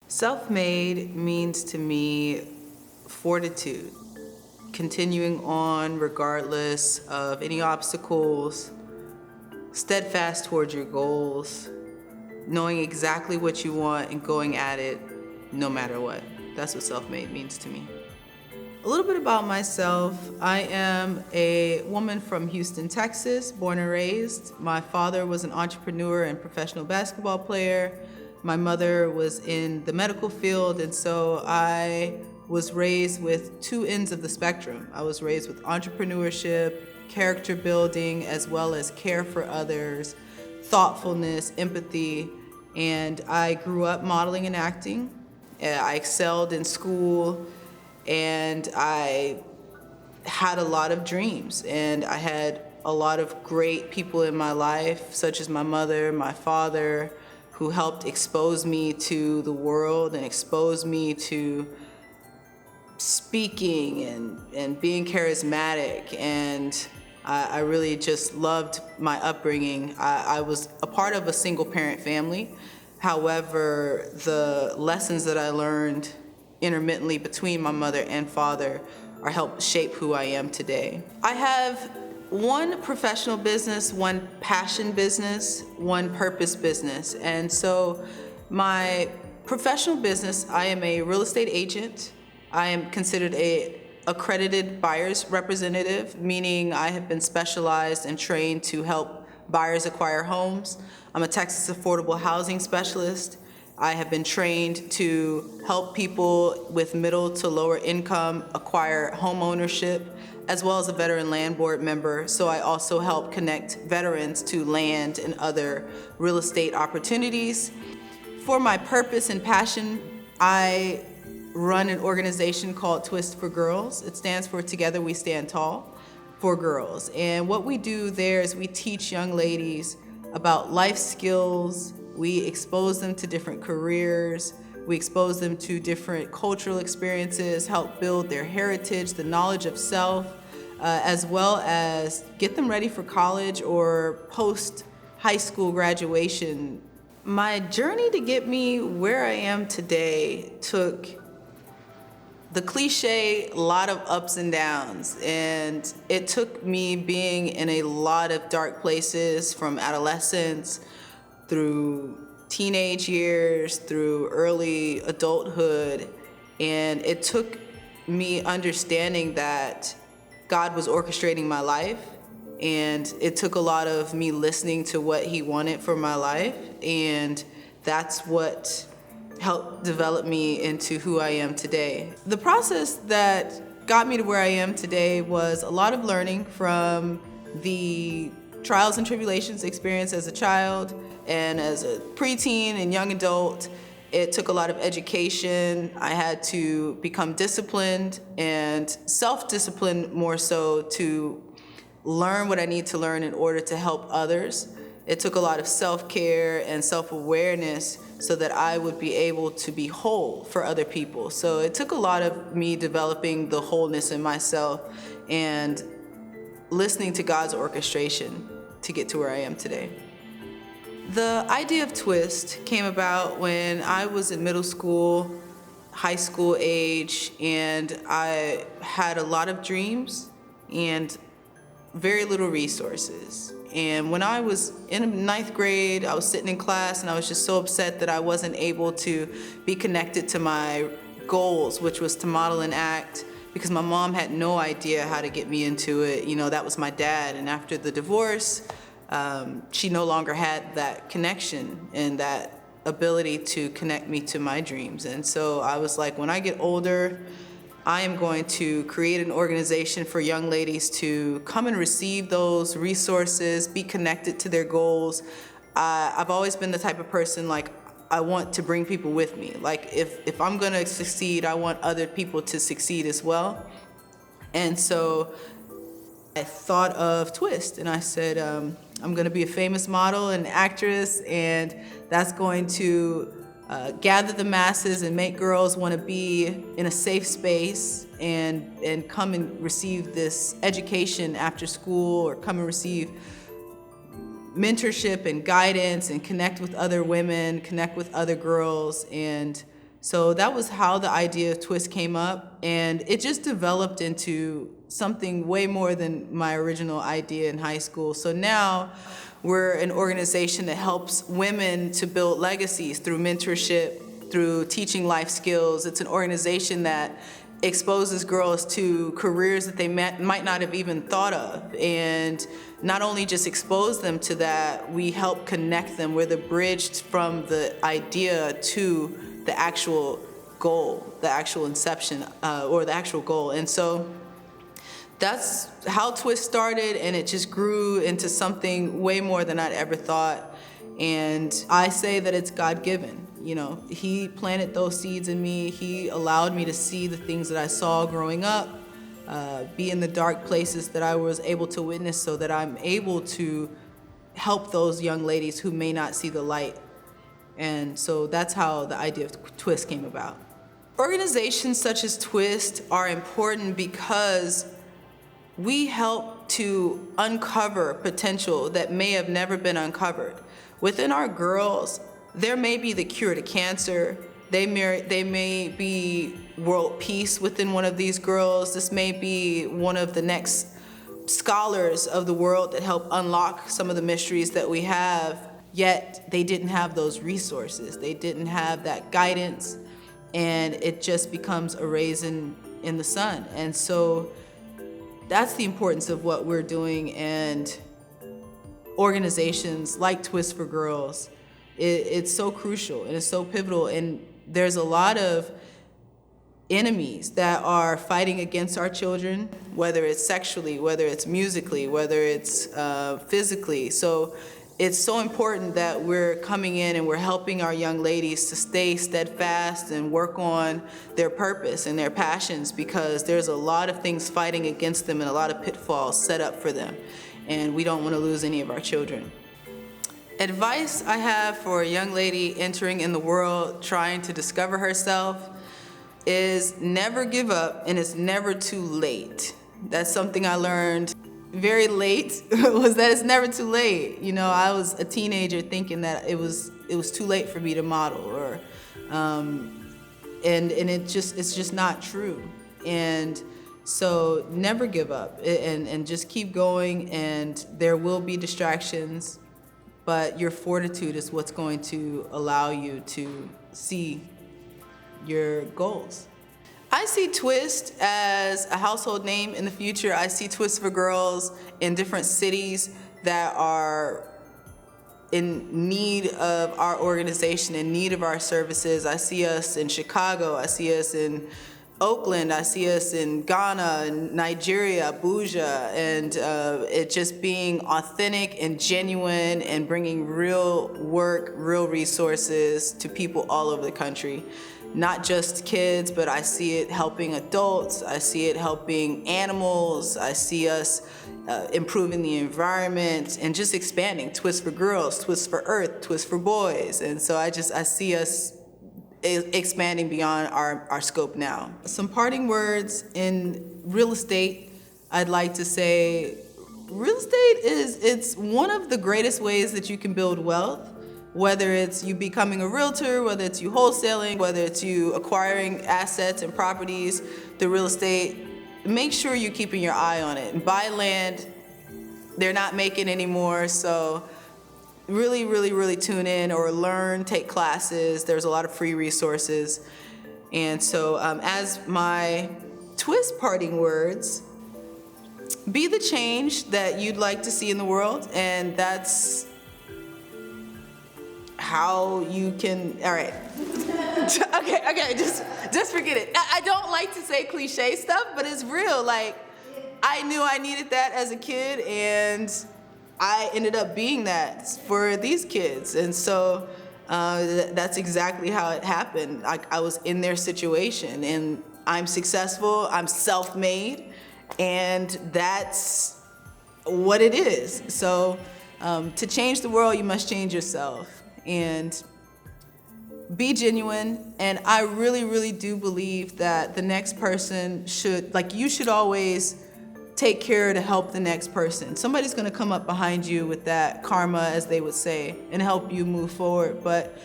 Self-made means to me fortitude, continuing on regardless of any obstacles, steadfast towards your goals, knowing exactly what you want and going at it no matter what. That's what self-made means to me. A little bit about myself. I am a woman from Houston, Texas, born and raised. My father was an entrepreneur and professional basketball player. My mother was in the medical field, and so I was raised with two ends of the spectrum. I was raised with entrepreneurship, character building, as well as care for others, thoughtfulness, empathy, and I grew up modeling and acting. I excelled in school, and I had a lot of dreams, and I had a lot of great people in my life, such as my mother, my father, who helped expose me to the world and expose me to speaking and being charismatic. And I really just loved my upbringing. I was a part of a single parent family. However, the lessons that I learned intermittently between my mother and father are helped shape who I am today. I have one professional business, one passion business, one purpose business. And so my professional business, I am a real estate agent. I am considered a accredited buyer's representative, meaning I have been specialized and trained to help buyers acquire homes. I'm a Texas affordable housing specialist. I have been trained to help people with middle to lower income acquire home ownership, as well as a veteran land board member. So I also help connect veterans to land and other real estate opportunities. For my purpose and passion, I run an organization called Twist for Girls. It stands for Together We Stand Tall for Girls. And what we do there is we teach young ladies about life skills. We expose them to different careers. We expose them to different cultural experiences, help build their heritage, the knowledge of self, as well as get them ready for college or post-high school graduation. My journey to get me where I am today took the cliche lot of ups and downs, and it took me being in a lot of dark places from adolescence through teenage years, through early adulthood, and it took me understanding that God was orchestrating my life, and it took a lot of me listening to what He wanted for my life, and that's what helped develop me into who I am today. The process that got me to where I am today was a lot of learning from the trials and tribulations experienced as a child and as a preteen and young adult. It took a lot of education. I had to become disciplined and self-disciplined more so to learn what I need to learn in order to help others. It took a lot of self-care and self-awareness so that I would be able to be whole for other people. So it took a lot of me developing the wholeness in myself and listening to God's orchestration to get to where I am today. The idea of Twist came about when I was in middle school, high school age, and I had a lot of dreams and very little resources. And when I was in ninth grade, I was sitting in class and I was just so upset that I wasn't able to be connected to my goals, which was to model and act, because my mom had no idea how to get me into it. You know, that was my dad. And after the divorce, she no longer had that connection and that ability to connect me to my dreams. And so I was like, when I get older, I am going to create an organization for young ladies to come and receive those resources, be connected to their goals. I've always been the type of person, like, I want to bring people with me. Like, if I'm gonna succeed, I want other people to succeed as well. And so I thought of Twist, and I said, I'm gonna be a famous model and actress, and that's going to gather the masses and make girls want to be in a safe space and come and receive this education after school, or come and receive mentorship and guidance and connect with other women, connect with other girls, and So that was how the idea of Twist came up, and it just developed into something way more than my original idea in high school. So now we're an organization that helps women to build legacies through mentorship, through teaching life skills. It's an organization that exposes girls to careers that they might not have even thought of. And not only just expose them to that, we help connect them. We're the bridge from the idea to the actual goal, the actual inception, or the actual goal. And so that's how Twist started, and it just grew into something way more than I'd ever thought. And I say that it's God-given. You know, He planted those seeds in me. He allowed me to see the things that I saw growing up, be in the dark places that I was able to witness, so that I'm able to help those young ladies who may not see the light. And so that's how the idea of Twist came about. Organizations such as Twist are important because we help to uncover potential that may have never been uncovered. Within our girls, there may be the cure to cancer. They may be world peace within one of these girls. This may be one of the next scholars of the world that help unlock some of the mysteries that we have, yet they didn't have those resources. They didn't have that guidance, and it just becomes a raisin in the sun. And so that's the importance of what we're doing, and organizations like Twist for Girls, it's so crucial and it's so pivotal. And there's a lot of enemies that are fighting against our children, whether it's sexually, whether it's musically, whether it's physically. So it's so important that we're coming in and we're helping our young ladies to stay steadfast and work on their purpose and their passions, because there's a lot of things fighting against them and a lot of pitfalls set up for them. And we don't want to lose any of our children. Advice I have for a young lady entering in the world, trying to discover herself, is never give up, and it's never too late. That's something I learned very late, was that it's never too late. You know, I was a teenager thinking that it was too late for me to model, or and it's just not true. And so never give up, and just keep going, and there will be distractions, but your fortitude is what's going to allow you to see your goals. I see Twist as a household name in the future. I see Twist for Girls in different cities that are in need of our organization, in need of our services. I see us in Chicago. I see us in Oakland. I see us in Ghana, in Nigeria, Abuja, and it just being authentic and genuine and bringing real work, real resources to people all over the country. Not just kids, but I see it helping adults. I see it helping animals. I see us improving the environment and just expanding. Twist for Girls, Twist for Earth, Twist for Boys. And so I see us expanding beyond our scope now. Some parting words in real estate, I'd like to say, real estate it's one of the greatest ways that you can build wealth. Whether it's you becoming a realtor, whether it's you wholesaling, whether it's you acquiring assets and properties through real estate, make sure you're keeping your eye on it. And buy land, they're not making anymore, so really, really, really tune in or learn, take classes. There's a lot of free resources. And so as my Twist parting words, be the change that you'd like to see in the world, and that's how you can, all right. okay, just forget it. I don't like to say cliche stuff, but it's real. Like, I knew I needed that as a kid, and I ended up being that for these kids. And so that's exactly how it happened. I was in their situation, and I'm successful, I'm self-made, and that's what it is. So to change the world, you must change yourself. And be genuine. And I really, really do believe that the next person you should always take care to help the next person. Somebody's gonna come up behind you with that karma, as they would say, and help you move forward. But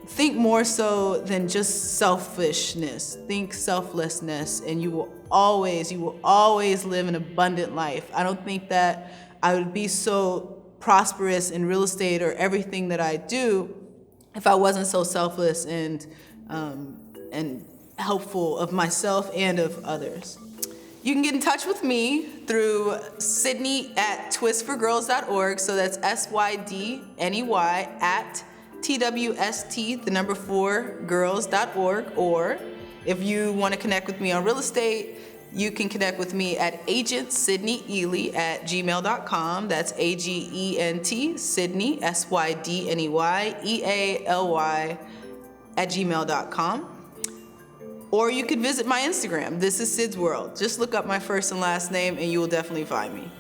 think more so than just selfishness. Think selflessness, and you will always live an abundant life. I don't think that I would be so prosperous in real estate or everything that I do if I wasn't so selfless and helpful of myself and of others. You can get in touch with me through Sydney at twistforgirls.org. So that's SYDNEY at TWST, the number 4, girls.org. Or if you want to connect with me on real estate, you can connect with me at agent Sydney Ealy at gmail.com. That's AGENT, Sydney, SYDNEY, EALY at gmail.com. Or you could visit my Instagram. This is Sid's World. Just look up my first and last name and you will definitely find me.